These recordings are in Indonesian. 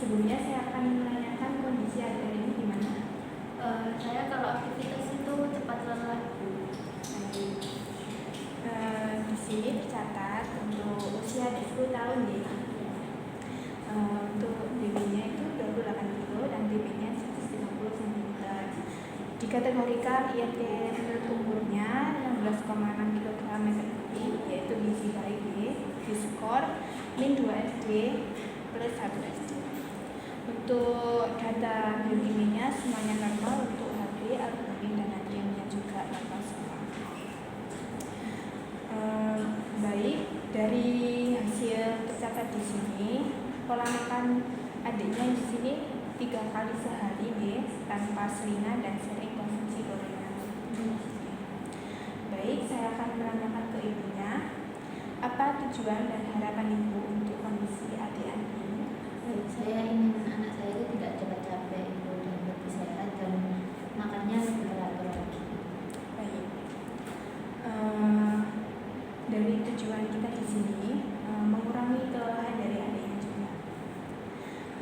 sebelumnya saya akan menanyakan kondisi adik ini gimana? Saya kalau aktivitas itu cepat lelah. Di sini tercatat untuk usia adik 10 tahun ya. Untuk BB-nya itu 28 kilo dan BB-nya 150 cm. Dikategorikan IMT menurut umurnya 16,6 kg meter kubik, yaitu gizi baik B, di skor min 2 SD plus 1 SD. Untuk data biokimia semuanya normal, untuk HB, albumin dan natriumnya juga normal semua. Baik, dari hasil tercatat di sini, pola makan adiknya di sini 3 kali sehari tanpa selingan dan sering konsumsi gorengan. Baik, saya akan menanyakan ke ibunya, apa tujuan dan harapan ibu untuk kondisi adik ini? Saya ingin anak saya itu tidak cepat capek dan lebih sehat dan makannya lebih teratur lagi. Baik, dari tujuan kita di sini mengurangi kelelahan dari adiknya juga,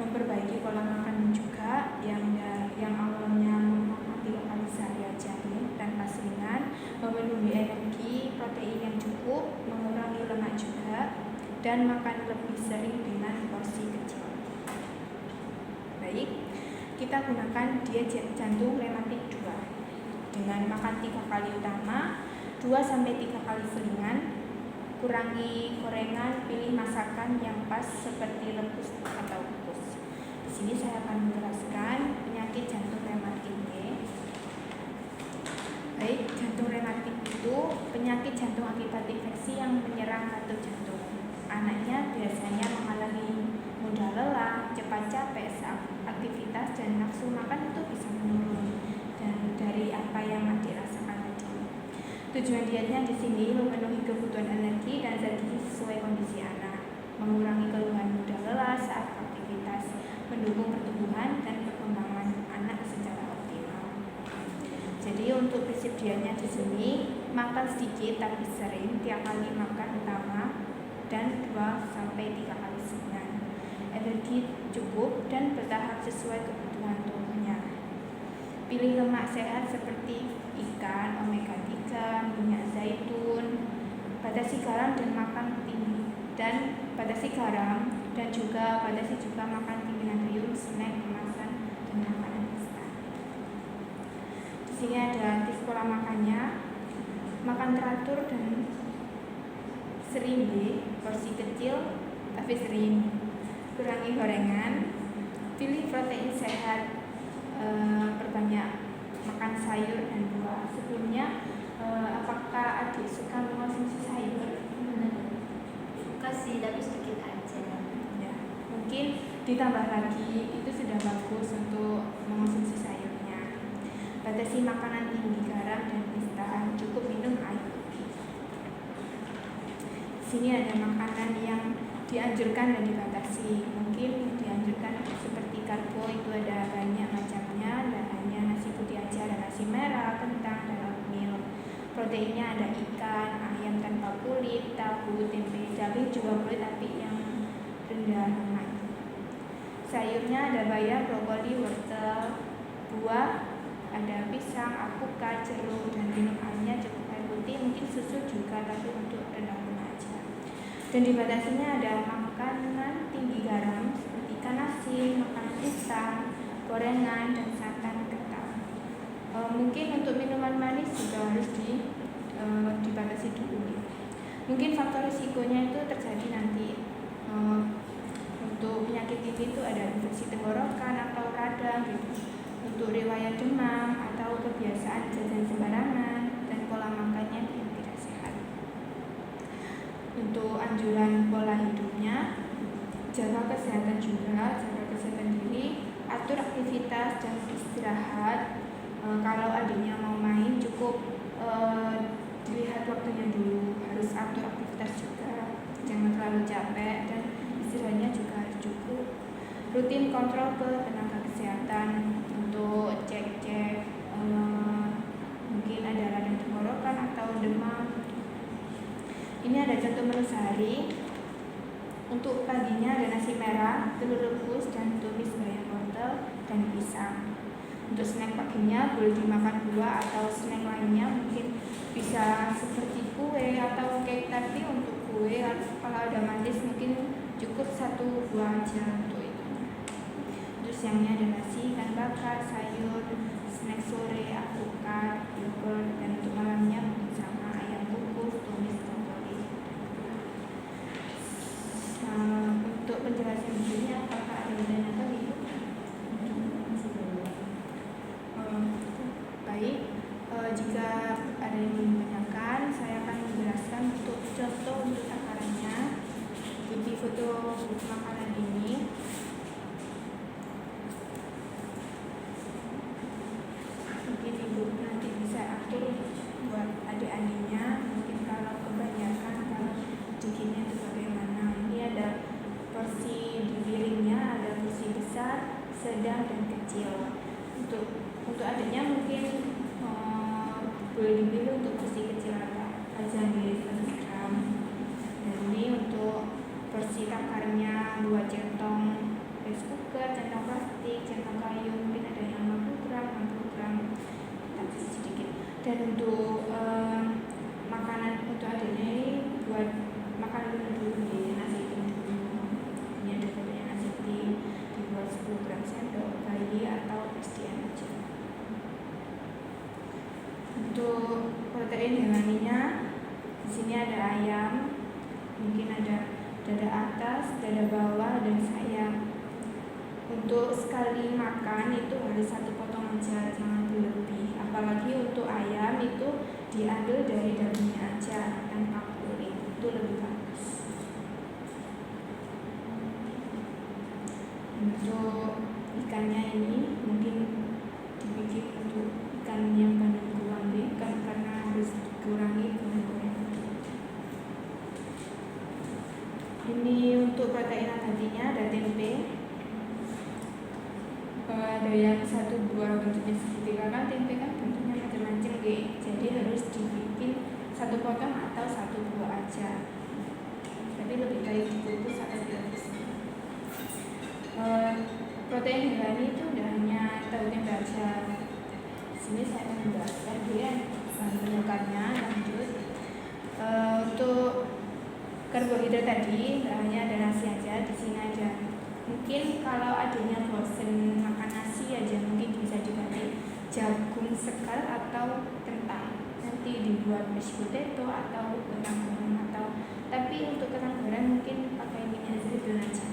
memperbaiki pola makan juga yang awalnya makan 3 kali sehari aja tanpa selingan, memenuhi energi protein yang cukup, mengurangi lemak juga, dan makan lebih sering dengan porsi kecil. Baik, kita gunakan diet jantung rematik 2 dengan makan 3 kali utama, 2-3 kali selingan, kurangi gorengan, pilih masakan yang pas seperti rebus atau kukus. Di sini saya akan menjelaskan penyakit jantung rematik. Baik, jantung rematik itu penyakit jantung akibat infeksi yang menyerang katup jantung. Anaknya biasanya mengalami mudah lelah, cepat capek saat aktivitas, dan nafsu makan itu bisa menurun. Dan dari apa yang adik rasakan tadi, tujuan dietnya di sini memenuhi kebutuhan energi dan zat gizi sesuai kondisi anak, mengurangi keluhan mudah lelah saat aktivitas, mendukung pertumbuhan dan perkembangan anak secara optimal. Jadi untuk prinsip dietnya di sini, makan sedikit tapi sering, tiap kali makan utama, dan 2-3 kali selingan. Energi cukup dan bertahap sesuai kebutuhan tubuhnya. Pilih lemak sehat seperti ikan, omega 3, minyak zaitun, batasi garam dan makan tinggi batasi juga makan tinggi natrium, snack, kemasan, dan makanan instan. Di sini ada tips pola makannya, makan teratur dan sering porsi kecil tapi sering, kurangi gorengan, pilih protein sehat, perbanyak makan sayur dan buah. Sebelumnya, apakah adik suka mengonsumsi sayur? Suka sih, tapi sedikit aja. Ya, mungkin ditambah lagi, itu sudah bagus untuk mengonsumsi sayurnya. Batasi makanan tinggi garam dan instan, cukup minum air putih. Di sini ada makanan yang dianjurkan dan dibatasi. Mungkin dianjurkan seperti karbo itu ada banyak macamnya, dan hanya nasi putih aja, ada nasi merah, kentang, dan oatmeal. Proteinnya ada ikan, ayam tanpa kulit, tahu, tempe, daging juga boleh tapi yang rendah lemak. Sayurnya ada bayam, brokoli, wortel, buah, ada pisang, alpukat, jeruk, dan minum airnya cukup air putih, mungkin susu juga tapi untuk rendah lemak aja. Dan dibatasinya ada makanan tinggi garam seperti ikan asin, makanan instan, gorengan, dan santan kental. Mungkin untuk minuman manis juga harus dibatasi dulu. Mungkin faktor risikonya itu terjadi nanti untuk penyakit ini itu ada infeksi tenggorokan atau radang gitu. Untuk riwayat demam atau kebiasaan jajan sembarangan dan pola makannya yang tidak sehat. Untuk anjuran pola hidupnya, jaga kesehatan juga, jaga kesehatan diri, atur aktivitas dan istirahat. Kalau adiknya mau main cukup dilihat waktunya dulu, harus atur aktivitas juga, jangan terlalu capek, dan istirahatnya juga harus cukup. Rutin kontrol ke tenaga kesehatan untuk cek mungkin ada radang tenggorokan atau demam. Ini ada contoh menu sehari Untuk paginya ada nasi merah, telur rebus, dan tumis bayam wortel dan pisang. Untuk snack paginya boleh dimakan buah atau snack lainnya, mungkin bisa seperti kue atau cake. Tapi untuk kue kalau ada manis mungkin cukup 1 buah aja untuk itu. Terus siangnya ada nasi, ikan bakar, sayur, snack sore, alpukat, yogurt, dan untuk malamnya mungkin sama ayam kukus, tumis, brokoli. Untuk penjelasan berikutnya, apakah ada yang ditanyakan Ibu? Baik, jika ada yang ditanyakan, saya akan menjelaskan untuk contoh untuk takarannya. Jadi foto makanan ini mungkin Ibu nanti bisa atur buat adik-adiknya. Mungkin kalau kebanyakan, kalau bikinnya itu bagaimana. Ini ada porsi di piringnya, ada porsi besar, sedang, dan kecil. Untuk adiknya mungkin boleh dipilih untuk porsi kecil aja nih, 100 gram. Dan ini untuk porsi takarnya 2 centong rice cooker, centong plastik, centong kayu, mungkin ada yang 50 gram, 60 gram, tapi sedikit. Dan untuk makanan untuk adiknya ini buat makan dulu nih, nasi tim dulu. Ini ada banyak nasi tim, dibuat 10 gram sendok bayi atau SDN aja. Untuk protein hewaninya, di sini ada ayam, mungkin ada dada atas, dada bawah, dan sayap. Untuk sekali makan itu harus 1 potong aja, jangan berlebih. Apalagi untuk ayam itu diambil dari dagingnya aja tanpa kulit, itu lebih bagus. Untuk ikannya ini mungkin dibikin untuk ikan yang kandung kurang kan, karena harus dikurangi kandungan. Ini untuk protein abadinya ada tempe, ada yang 1 buah bentuknya segitiga, kan tempe kan bentuknya macam-macam deh, jadi harus dibikin 1 potong atau 1 buah aja, tapi lebih baik dikukus atau direbus. Protein hewani itu udah hanya tahu tempe aja. Sini saya akan menjelaskan dia bahan penyukarnya. Lanjut, untuk karbohidrat tadi nggak hanya ada nasi aja, di sini ada. Mungkin kalau adanya bosen makan nasi aja, mungkin bisa diganti jagung sekal atau kentang. Nanti dibuat mashed potato atau kentang goreng atau. Tapi untuk kentang goreng mungkin pakai minyak zaitun aja.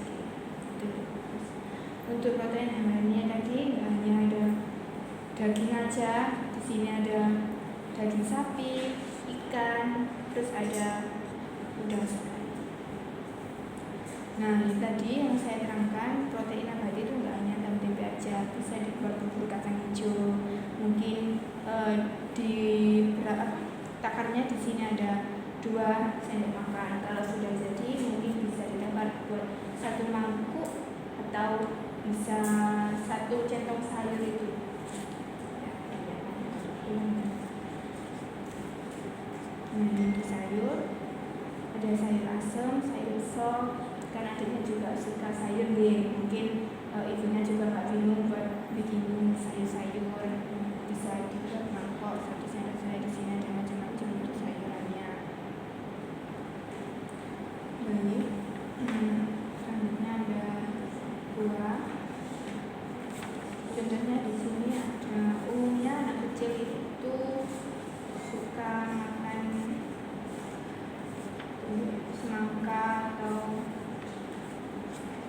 Untuk protein hewaninya tadi nggak hanya ada daging aja, di sini ada daging sapi, ikan, terus ada udang sekali. Nah, ini tadi yang saya terangkan, protein abadi itu nggak hanya tahu tempe aja, bisa dibuat bubur kacang hijau. Mungkin di takarnya di sini ada 2 sendok makan. Kalau sudah jadi mungkin bisa ditakar buat 1 mangkuk atau bisa 1 centong sayur itu. Nah, ini sayur, ada sayur asem, sayur sop, kan adiknya juga suka sayur deh. Mungkin ibunya juga nggak bingung buat bikin sayur-sayur, bisa dibuat mangkok 1 sendok saya. Di sini ada macam-macam untuk sayurannya. Baik, selanjutnya ada buah. Contohnya di sini ada umumnya anak kecil itu suka makan semangka atau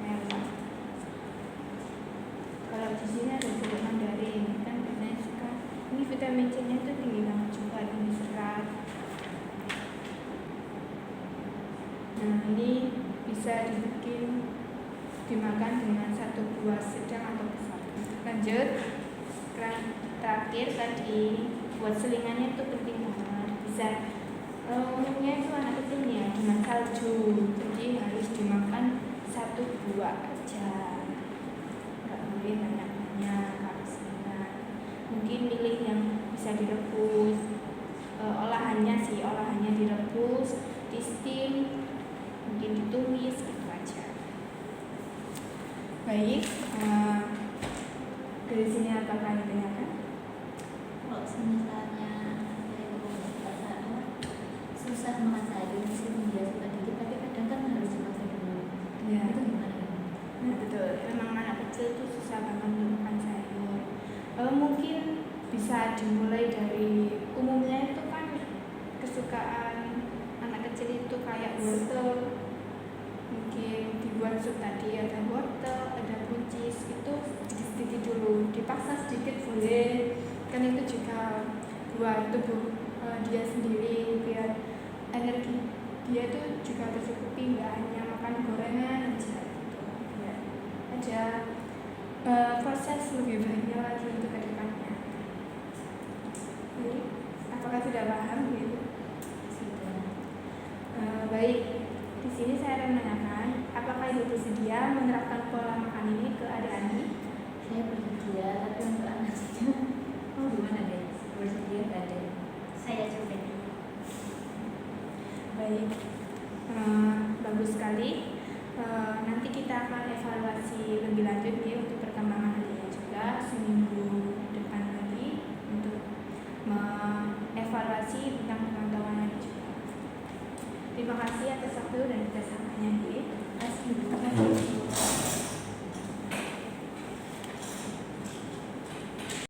melon. Kalau di sini ada jeruk mandarin, kan biasanya suka. Ini vitamin C-nya itu tinggi banget juga, tinggi serat. Nah, ini bisa dimakan dengan 1 buah sedang atau besar. Lanjut, terakhir tadi buat selingannya itu penting banget. Bisa umumnya itu anak kecil ya dengan salju, jadi harus dimakan 1 buah aja, nggak boleh banyak-banyak kalau selingan. Mungkin milih yang bisa direbus, olahannya direbus, di steam, mungkin ditumis gitu aja. Baik, dari sini apakah ditanyakan? Kalau misalnya saya nggak salah susah makan sayur meskipun dia suka dikit tapi kadang kan harus dimasak dulu. Ya. Itu gimana ya? Nah betul, memang anak kecil itu susah banget untuk makan sayur. Mungkin bisa dimulai dari umumnya itu kan kesukaan anak kecil itu kayak wortel, mungkin dibuat sup tadi, ada wortel, ada buncis, itu sedikit dulu, dipaksa sedikit boleh, kan itu juga buat tubuh dia sendiri biar energi dia tuh juga tercukupi, nggak hanya makan gorengan aja gitu, biar ada proses lebih banyak lagi untuk kedepannya. Jadi, apakah sudah paham gitu? Sudah. Baik, di sini saya akan menanyakan, apakah ibu bersedia menerapkan pola makan ini ke adik Andi? Saya bersedia tapi untuk anak saya gimana deh? Bersedia nggak deh? Saya coba dulu. Baik, bagus sekali. Nanti kita akan evaluasi lebih lanjut nih